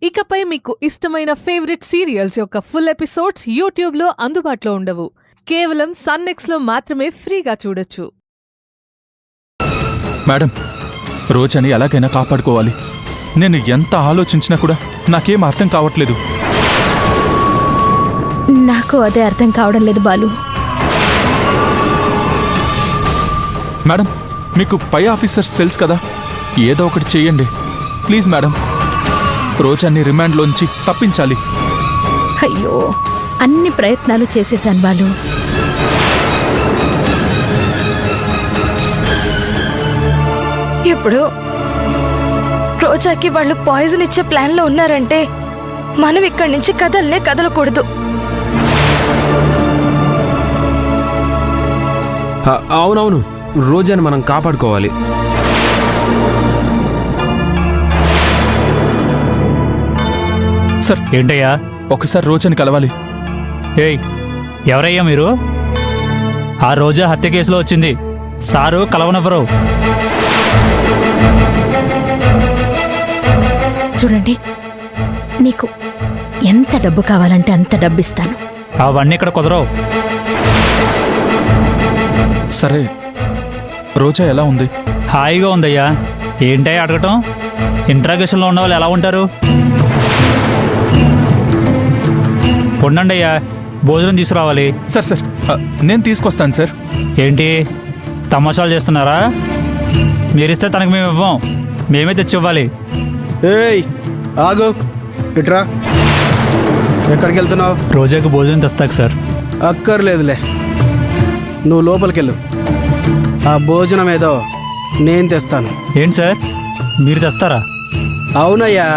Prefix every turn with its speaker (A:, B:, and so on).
A: ఇకపై మీకు ఇష్టమైన ఫేవరెట్ సీరియల్స్ యొక్క ఫుల్ ఎపిసోడ్స్ యూట్యూబ్లో అందుబాటులో ఉండవు. కేవలం సన్నెక్స్లో మాత్రమే ఫ్రీగా చూడొచ్చు.
B: మేడం, రోజని ఎలాగైనా కాపాడుకోవాలి. నేను ఎంత ఆలోచించినా కూడా నాకేం అర్థం కావట్లేదు.
C: నాకు అదే అర్థం కావడం లేదు బాలు.
B: మేడం, మీకు పై ఆఫీసర్స్ తెలుసు కదా, ఏదో ఒకటి చెయ్యండి ప్లీజ్ మేడం. రోజాన్ని రిమాండ్లోంచి తప్పించాలి.
C: అయ్యో, అన్ని ప్రయత్నాలు చేసేశాను బాలు.
D: ఇప్పుడు రోజాకి వాళ్ళు పాయిజన్ ఇచ్చే ప్లాన్లో ఉన్నారంటే మనం ఇక్కడి నుంచి కదలకూడదు.
E: అవునవును, రోజాని మనం కాపాడుకోవాలి.
B: సార్,
F: ఏంటయ్యా?
B: ఒకసారి రోజాని కలవాలి.
F: ఏయ్, ఎవరయ్యా మీరు? ఆ రోజా హత్య కేసులో వచ్చింది. సారు కలవనెవరు?
C: చూడండి, నీకు ఎంత డబ్బు కావాలంటే అంత డబ్బు ఇస్తాను.
F: అవన్నీ ఇక్కడ కుదరవు.
B: సరే, రోజా ఎలా ఉంది?
F: హాయిగా ఉందయ్యా. ఏంటయ్యా అడగటం? ఇంట్రాగేషన్లో ఉన్న వాళ్ళు ఎలా ఉంటారు? ఉండండి అయ్యా, భోజనం తీసుకురావాలి.
B: సార్, నేను తీసుకొస్తాను సార్.
F: ఏంటి తమాషాలు చేస్తున్నారా? మీరిస్తే తనకు మేము ఇవ్వం, మేమే తెచ్చివ్వాలి.
G: ఏయ్ ఆగు, ఇట్రా. ఎక్కడికి వెళ్తున్నావు?
F: రోజాకి భోజనం తెస్తాకు సార్.
G: అక్కర్లేదులే, నువ్వు లోపలికెళ్ళు. ఆ భోజనం ఏదో నేను తెస్తాను.
F: ఏంటి సార్, మీరు తెస్తారా?
G: అవునయ్యా,